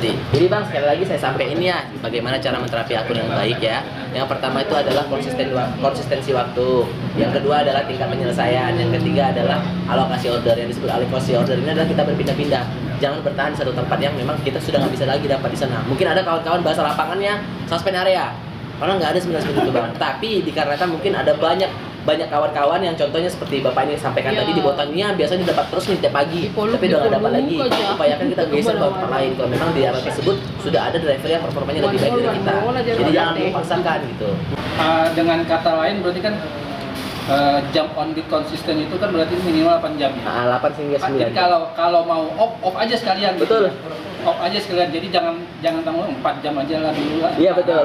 nanti. Jadi Bang, sekali lagi saya sampaikan ya bagaimana cara menterapi akun yang baik ya. Yang pertama itu adalah konsistensi waktu. Yang kedua adalah tingkat penyelesaian. Yang ketiga adalah alokasi order. Yang disebut alokasi order ini adalah kita berpindah-pindah. Jangan bertahan di satu tempat yang memang kita sudah nggak bisa lagi dapat di sana. Mungkin ada kawan-kawan bahasa lapangannya suspend area. Karena nggak ada sebenarnya seperti itu Bang. Tapi dikarenakan mungkin ada banyak kawan-kawan yang contohnya seperti Bapak ini sampaikan tadi di Botania biasanya dapat terus nih tiap pagi, tapi udah nggak dapat lagi. Upayakan kita geser ke tempat lain. Kalau memang di area tersebut sudah ada driver yang performanya lebih baik dari kita. Jadi jangan dipaksakan gitu. Dengan kata lain berarti kan jam on beat konsisten itu kan berarti minimal 8 jam ya? 8 hingga 9. Jadi kalau mau off aja sekalian. Betul. Gitu. Off aja sekalian. Jadi jangan tanggung 4 jam aja lah dulu lah. Iya betul.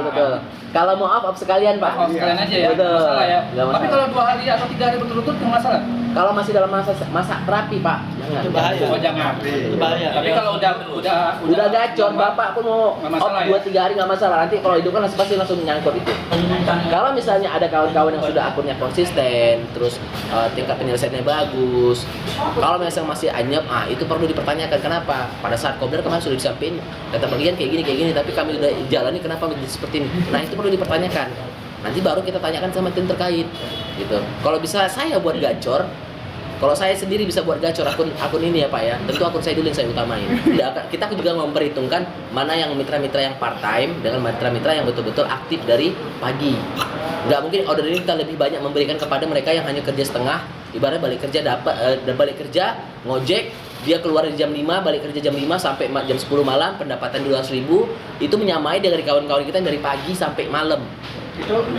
Kalau mau off sekalian Pak. Off sekalian aja ya. Betul. Masalah ya. Nggak masalah. Tapi kalau 2 hari atau 3 hari berturut-turut nggak masalah. Kalau masih dalam masa terapi Pak, jangan. Itu bahaya. Oh jangan. Itu bahaya. Tapi kalau udah gacor Bapak pun mau nggak off masalah 2-3 hari nggak masalah. Nanti kalau hidup kan pasti langsung nyangkut itu. Kalau misalnya ada kawan-kawan yang sudah akunnya konsisten, terus tingkat penyelesaiannya bagus. Kalau misalnya masih anyep, itu perlu dipertanyakan kenapa. Pada saat kopdar kemarin sudah disampaikan kata bagian kayak gini, tapi kami udah jalani kenapa menjadi seperti ini. Nah itu perlu dipertanyakan. Nanti baru kita tanyakan sama tim terkait, gitu. Kalau bisa saya buat gacor, kalau saya sendiri bisa buat gacor akun ini ya Pak ya, tentu akun saya dulu yang saya utamain. Kita juga memperhitungkan mana yang mitra-mitra yang part time dengan mitra-mitra yang betul-betul aktif dari pagi. Nggak mungkin order ini kita lebih banyak memberikan kepada mereka yang hanya kerja setengah, ibarat balik kerja ngojek, dia keluar di jam 5, balik kerja jam 5 sampai jam 10 malam, pendapatan 200.000, itu menyamai dari kawan-kawan kita yang dari pagi sampai malam.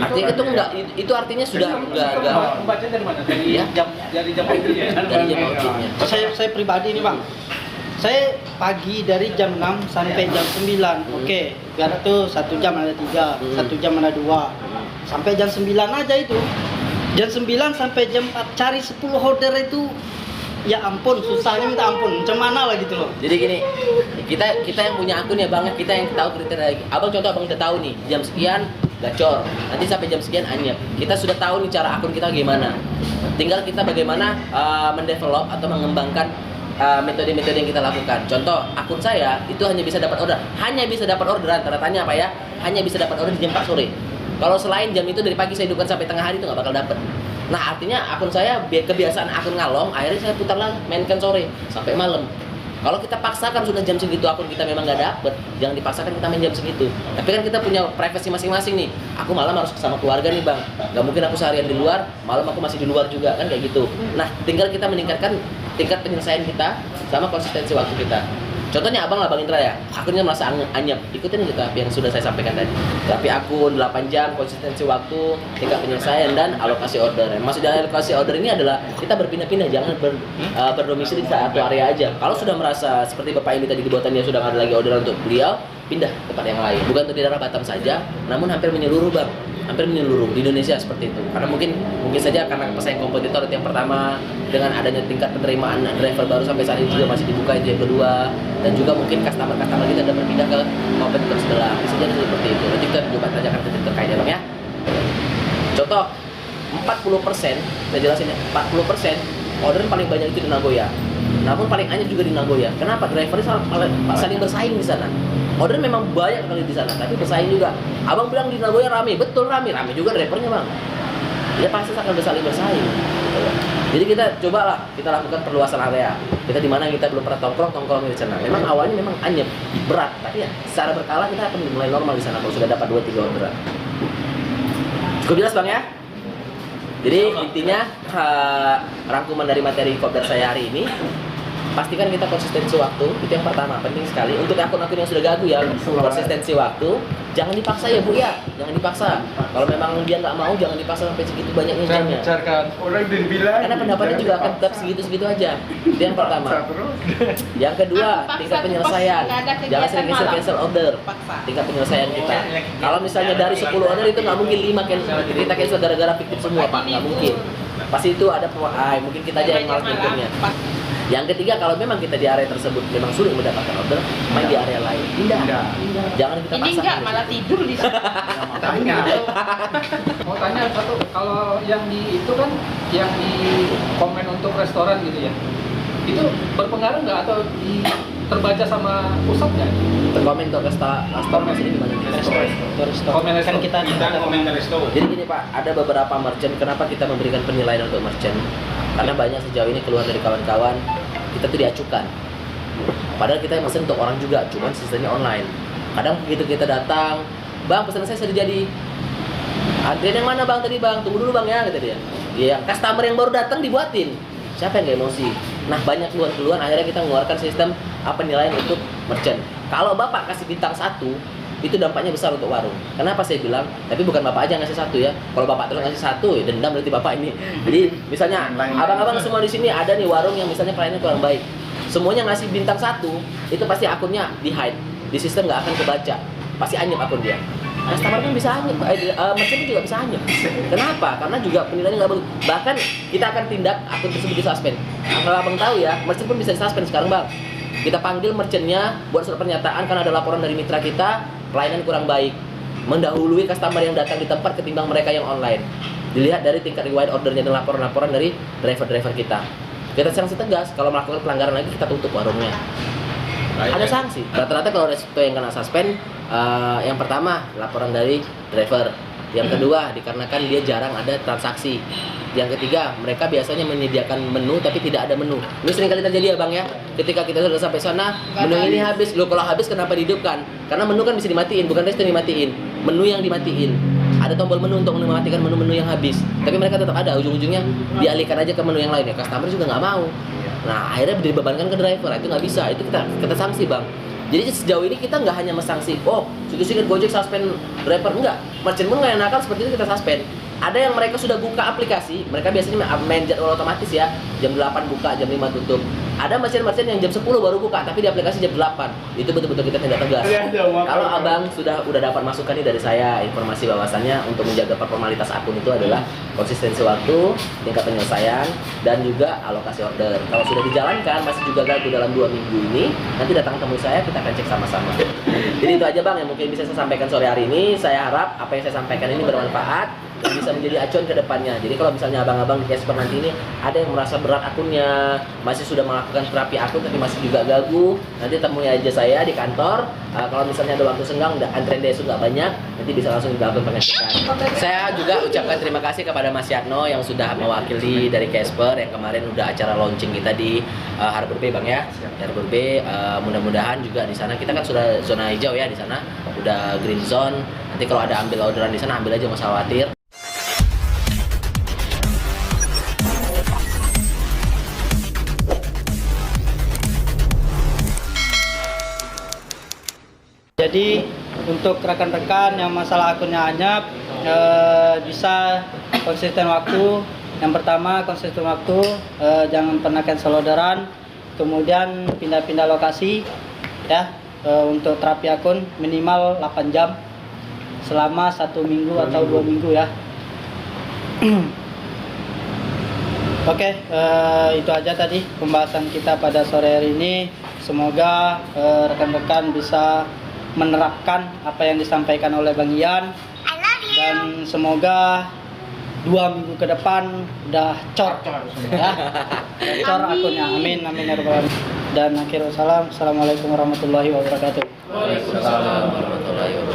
Artinya itu artinya sudah enggak baca dari mana? Dari ya? dari jam kerja. Dari jam outfitnya. Saya pribadi nih Bang, saya pagi dari jam 6 sampai jam 9. Oke, biar tuh 1 jam ada 3, 1 jam ada 2, sampai jam 9 aja itu. Jam 9 sampai jam 4 cari 10 order itu, ya ampun, susahnya minta ampun. Macam mana lah gitu loh. Jadi gini, kita yang punya akun ya Bang, kita yang tahu kriteria. Abang udah tahu nih, jam sekian gacor, nanti sampai jam sekian anyep. Kita sudah tahu nih cara akun kita gimana. Tinggal kita bagaimana mendevelop atau mengembangkan metode-metode yang kita lakukan. Contoh, akun saya itu hanya bisa dapat orderan, tanda tanya apa ya? Hanya bisa dapat order di jam 4 sore. Kalau selain jam itu dari pagi saya hidupkan sampai tengah hari itu nggak bakal dapet. Nah artinya akun saya kebiasaan akun ngalong, akhirnya saya putar lagi mainkan sore sampai malam. Kalau kita paksakan sudah jam segitu akun kita memang nggak dapet, jangan dipaksakan kita main jam segitu. Tapi kan kita punya privasi masing-masing nih. Aku malam harus sama keluarga nih Bang. Nggak mungkin aku seharian di luar, malam aku masih di luar juga kan kayak gitu. Nah tinggal kita meningkatkan tingkat penyelesaian kita sama konsistensi waktu kita. Contohnya Abang Indra ya, akunnya merasa anyep, ikutin kita yang sudah saya sampaikan tadi. Tapi akun 8 jam, konsistensi waktu, tingkat penyelesaian dan alokasi order. Maksud dari alokasi order ini adalah kita berpindah-pindah, jangan berdomisili di satu area aja. Kalau sudah merasa seperti Bapak ini tadi di Botania sudah nggak ada lagi orderan untuk beliau, pindah ke tempat yang lain. Bukan untuk di daerah Batam saja, namun hampir menyeluruh Bang. Hampir menyeluruh di Indonesia seperti itu. Karena mungkin saja karena pesaing kompetitor itu yang pertama, dengan adanya tingkat penerimaan driver baru sampai saat ini juga masih dibuka itu yang kedua, dan juga mungkin customer kita ada berpindah ke kompetitor sebelah. Bisa jadi seperti itu. Nanti kita coba tanyakan ke tim terkait ya Bang ya. Contoh 40%, saya jelasin ya, 40% order paling banyak itu di Nagoya. Namun paling anyep juga di Nagoya. Kenapa? Drivernya saling bersaing di sana. Order memang banyak kali di sana, tapi bersaing juga. Abang bilang di Nagoya rame, betul rame juga drivernya Bang. Ya pasti akan bersaing. Jadi kita cobalah, kita lakukan perluasan area. Kita di mana kita belum pernah tongkrong di sana. Memang awalnya memang anyep, berat, tapi ya secara berkala kita akan mulai normal di sana kalau sudah dapat 2-3 orderan. Cukup jelas Bang ya? Jadi intinya rangkuman dari materi kopdar saya hari ini, pastikan kita konsistensi waktu, itu yang pertama, penting sekali. Untuk akun-akun yang sudah gagu ya, konsistensi waktu, jangan dipaksa ya Bu ya, jangan dipaksa. Kalau memang dia nggak mau, jangan dipaksa sampai segitu banyaknya jamnya. Orang dibilang. Karena pendapatannya juga akan tetap segitu-segitu aja. Itu yang pertama. Yang kedua, tingkat penyelesaian. Jangan sering cancel order. Tingkat penyelesaian kita. Kalau misalnya dari 10 order itu nggak mungkin 5 kita cancel gara-gara fiktif semua Pak, nggak mungkin. Pasti itu ada mungkin kita aja yang malas berikutnya. Yang ketiga, kalau memang kita di area tersebut memang sulit mendapatkan order, main di area lain. Pindah. Jangan kita paksakan. Ini enggak, malah tidur di sana. Mau tanya satu, kalau yang di itu kan yang di komen untuk restoran gitu ya, itu berpengaruh nggak atau terbaca sama pusatnya. Komen untuk customer sini gimana nih? Komen Kan kita komen resto. Jadi gini Pak, ada beberapa merchant, kenapa kita memberikan penilaian untuk merchant? Karena banyak sejauh ini keluar dari kawan-kawan, kita tuh diacukan. Padahal kita yang mesen untuk orang juga, cuman sistemnya online. Kadang begitu kita datang, Bang pesanan saya sudah jadi. Antrian yang mana Bang tadi Bang? Tunggu dulu Bang ya, kata dia. Dia yang customer yang baru datang dibuatin. Siapa yang gak emosi? Nah banyak keluhan-keluhan, akhirnya kita mengeluarkan sistem penilaian untuk merchant. Kalau Bapak kasih bintang 1, itu dampaknya besar untuk warung. Kenapa saya bilang? Tapi bukan Bapak aja ngasih 1 ya. Kalau Bapak terus ngasih 1, ya dendam berarti Bapak ini. Jadi misalnya abang-abang semua di sini ada nih warung yang misalnya pelayanannya kurang baik. Semuanya ngasih bintang 1, itu pasti akunnya di hide. Di sistem nggak akan kebaca. Pasti anyep akun dia. Customer pun bisa anyep, merchant pun juga bisa anyep. Kenapa? Karena juga penilaiannya nggak bagus. Bahkan kita akan tindak akun tersebut di suspend. Kalau abang tahu ya, merchant pun bisa di suspend sekarang Bang. Kita panggil merchantnya buat surat pernyataan karena ada laporan dari mitra kita pelayanan kurang baik, mendahului customer yang datang di tempat ketimbang mereka yang online. Dilihat dari tingkat riwayat ordernya dan laporan-laporan dari driver-driver kita. Kita sanksi tegas, kalau melakukan pelanggaran lagi kita tutup warungnya. Ada sanksi. Rata-rata kalau resto yang kena suspend, yang pertama laporan dari driver. Yang kedua dikarenakan dia jarang ada transaksi. Yang ketiga mereka biasanya menyediakan menu tapi tidak ada menu. Ini sering kali terjadi ya Bang ya. Ketika kita sudah sampai sana, menu ini habis. Loh kalau habis kenapa dihidupkan? Karena menu kan bisa dimatiin, bukan resto yang dimatiin. Menu yang dimatiin. Ada tombol menu untuk mematikan menu-menu yang habis. Tapi mereka tetap ada, ujung-ujungnya dialihkan aja ke menu yang lain ya. Customer juga nggak mau. Nah akhirnya dibebankan ke driver, itu nggak bisa, itu kita sanksi Bang. Jadi sejauh ini kita nggak hanya mensanksi, oh sedikit Gojek suspend driver, enggak. Merchant pun nggak nakal seperti itu kita suspend. Ada yang mereka sudah buka aplikasi, mereka biasanya main jadwal otomatis ya, jam 8 buka, jam 5 tutup. Ada merchant yang jam 10 baru buka, tapi di aplikasi jam 8. Itu betul-betul kita tindak tegas. Kalau abang udah dapat masukan nih dari saya, informasi bahwasannya untuk menjaga formalitas akun itu adalah konsistensi waktu, tingkat penyelesaian, dan juga alokasi order. Kalau sudah dijalankan, masih juga gagal dalam 2 minggu ini, nanti datang temui saya, kita akan cek sama-sama. Jadi itu aja Bang yang mungkin bisa saya sampaikan sore hari ini. Saya harap apa yang saya sampaikan ini bermanfaat dan bisa menjadi acuan ke depannya. Jadi kalau misalnya abang-abang di Casper nanti ini ada yang merasa berat akunnya, masih sudah melakukan terapi akun tapi masih juga gagu, nanti temui aja saya di kantor. Kalau misalnya ada waktu senggang, antrean desu nggak banyak, nanti bisa langsung dilakukan pengecekan. Saya juga ucapkan terima kasih kepada Mas Yatno yang sudah mewakili dari Casper yang kemarin udah acara launching kita di Harbor Bay Bang ya. Harbor Bay, mudah-mudahan juga di sana kita kan sudah zona hijau ya, di sana udah green zone. Nanti kalau ada ambil orderan di sana ambil aja, nggak usah khawatir. Jadi untuk rekan-rekan yang masalah akunnya anyap, bisa konsisten waktu. Yang pertama konsisten waktu, jangan pernah cancel orderan. Kemudian pindah-pindah lokasi ya, untuk terapi akun minimal 8 jam selama 1 minggu atau 2 minggu ya. Oke, itu aja tadi pembahasan kita pada sore hari ini. Semoga rekan-rekan bisa menerapkan apa yang disampaikan oleh Bang Ian, dan semoga 2 minggu ke depan udah cor ya, cor akunnya. Amin amin ya rabbal alamin. Dan akhirul salam, assalamualaikum warahmatullahi wabarakatuh. Waalaikumsalam warahmatullahi wabarakatuh.